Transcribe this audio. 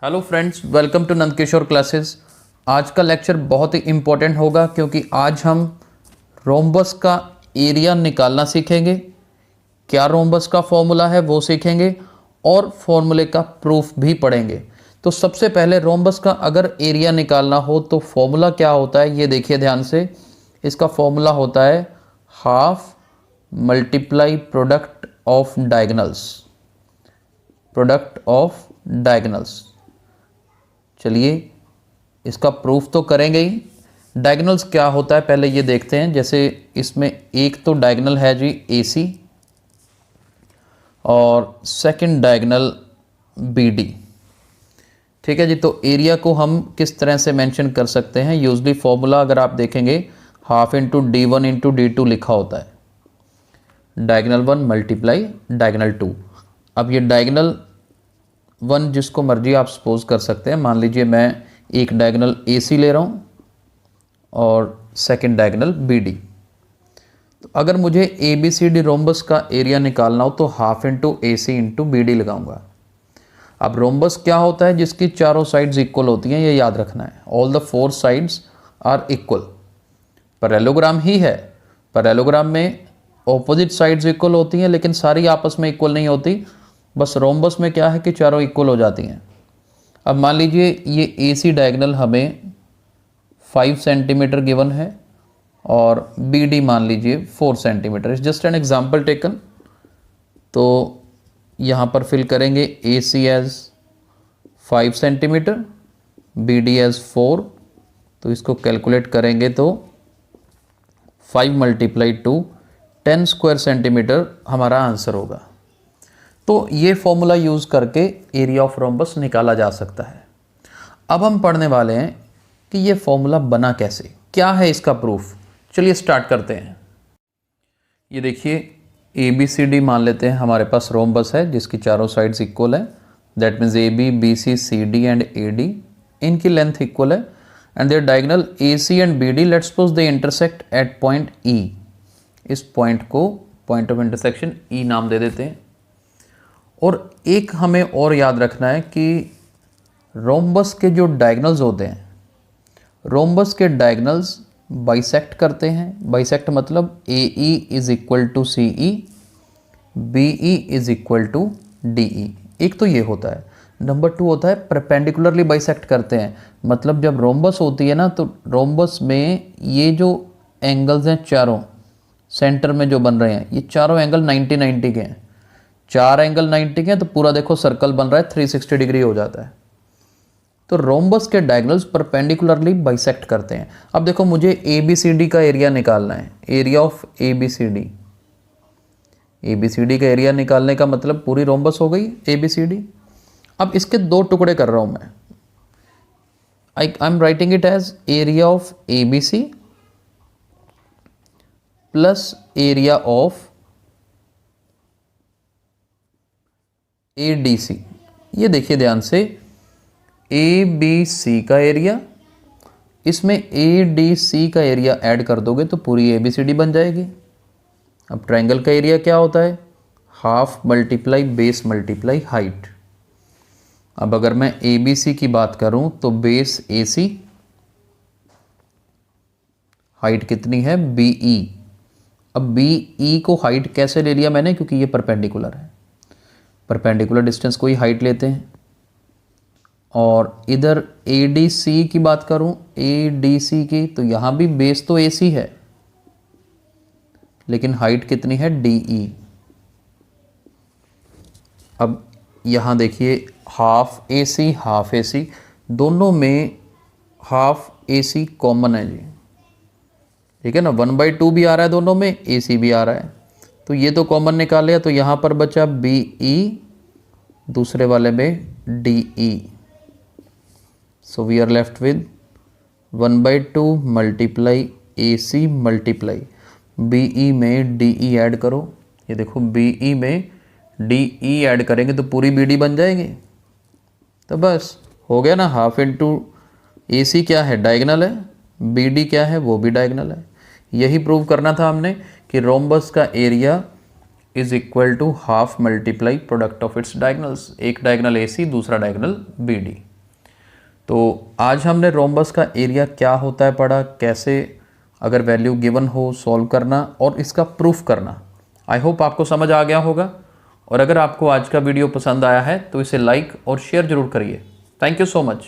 Hello friends, welcome to Nandkishore classes. आज का lecture बहुत ही इम्पोर्टेंट होगा क्योंकि आज हम रोम्बस का एरिया निकालना सीखेंगे। क्या रोम्बस का फॉर्मूला है वो सीखेंगे और फॉर्मूले का प्रूफ भी पढ़ेंगे। तो सबसे पहले रोम्बस का अगर एरिया निकालना हो तो फॉर्मूला क्या होता है ये देखिए ध्यान से। इसका फॉर्मूला होता है half multiply product of diagonals. चलिए इसका प्रूफ तो करेंगे ही। डायगोनल्स क्या होता है पहले ये देखते हैं। जैसे इसमें एक तो डायगोनल है जी AC और सेकंड डायगोनल BD। ठीक है जी। तो एरिया को हम किस तरह से मेंशन कर सकते हैं। यूजली फॉर्मूला अगर आप देखेंगे half into D1 into D2 लिखा होता है। Diagonal 1 multiply diagonal 2। अब ये डायगोनल 1 जिसको मर्जी आप सपोज कर सकते हैं। मान लीजिए मैं एक डायगोनल AC ले रहा हूँ और सेकंड डायगोनल BD। तो अगर मुझे ABCD रोम्बस का एरिया निकालना हो तो half into AC into BD लगाऊंगा। अब रोम्बस क्या होता है, जिसकी चारों साइड्स इक्वल होती हैं, ये याद रखना है। All the 4 sides are equal. Parallelogram ही है। पैरेललोग्राम में ऑपोजिट साइड्स इक्वल होती हैं लेकिन सारी आपस में इक्वल नहीं होती। बस रोम्बस में क्या है कि चारों इक्वल हो जाती हैं। अब मान लीजिए ये AC डायगोनल हमें 5 सेंटीमीटर गिवन है और BD मान लीजिए 4 centimetre. Is just an example taken. तो यहाँ पर फिल करेंगे AC as 5 centimetre, BD as 4। तो इसको कैलकुलेट करेंगे तो 5 मल्टीप्लाई 2 10 स्क्वायर सेंटीमीटर हमारा आंसर होगा। तो ये फॉर्मूला यूज़ करके एरिया ऑफ रोम्बस निकाला जा सकता है। अब हम पढ़ने वाले हैं कि ये फॉर्मूला बना कैसे, क्या है इसका प्रूफ। चलिए स्टार्ट करते हैं। ये देखिए ABCD मान लेते हैं हमारे पास रोम्बस है जिसकी चारों साइड्स इक्वल है। That means AB BC CD and AD इनकी लेंथ इक्वल है and their diagonal AC and BD let's suppose they intersect at point E। इस पॉइंट को पॉइंट ऑफ इंटरसेक्शन E नाम दे देते हैं। और एक हमें और याद रखना है कि रोम्बस के जो डायगोनल्स होते हैं, रोम्बस के डायगोनल्स बाइसेक्ट करते हैं। बाइसेक्ट मतलब AE is equal to CE, BE is equal to DE। एक तो ये होता है। नंबर 2 होता है परपेंडिकुलरली बाइसेक्ट करते हैं। मतलब जब रोम्बस होती है ना तो रोम्बस में ये जो एंगल्स हैं चारों सेंटर में जो बन रहे हैं, ये चारों एंगल 90-90 के हैं। 4 एंगल 90 के हैं तो पूरा देखो सर्कल बन रहा है 360 डिग्री हो जाता है। तो रोम्बस के डायगोनल्स परपेंडिकुलरली बाइसेक्ट करते हैं। अब देखो मुझे ABCD का एरिया निकालना है। Area of ABCD। ABCD का एरिया निकालने का मतलब पूरी रोम्बस हो गई ABCD। अब इसके 2 टुकड़े कर रहा हूं मैं। I am writing it as area of ABC plus area of ADC। ये देखिए ध्यान से, ABC का एरिया, इसमें ADC का एरिया ऐड कर दोगे तो पूरी ABCD बन जाएगी। अब ट्रायंगल का एरिया क्या होता है, half multiply base multiply height. अब अगर मैं ABC की बात करूं तो बेस AC, हाइट कितनी है BE। अब BE को हाइट कैसे ले लिया मैंने, क्योंकि ये परपेंडिकुलर है। परपेंडिकुलर डिस्टेंस को ही हाइट लेते हैं। और इधर ADC की बात करूं, ADC की, तो यहां भी बेस तो AC है लेकिन हाइट कितनी है DE। अब यहां देखिए हाफ AC दोनों में हाफ AC कॉमन है जी। ठीक है ना। 1/2 भी आ रहा है दोनों में, AC भी आ रहा है। तो ये तो कॉमन निकाल लिया तो यहाँ पर बचा BE, दूसरे वाले में DE। So we are left with 1/2 multiply AC multiply BE में DE ऐड करो। ये देखो BE में DE ऐड करेंगे तो पूरी BD बन जाएगी। तो बस हो गया ना। हाफ इंटू AC क्या है, डायगोनल है। BD क्या है, वो भी डायगोनल है। यही प्रूव करना था हमने कि रोम्बस का area is equal to half multiply product of its diagonals, एक डायगनल AC दूसरा डायगनल BD। तो आज हमने रोम्बस का एरिया क्या होता है पढ़ा, कैसे अगर वैल्यू गिवन हो सॉल्व करना और इसका प्रूफ करना। आई होप आपको समझ आ गया होगा, और अगर आपको आज का वीडियो पसंद आया है तो इसे लाइक और शेयर जरूर करिए। Thank you so much.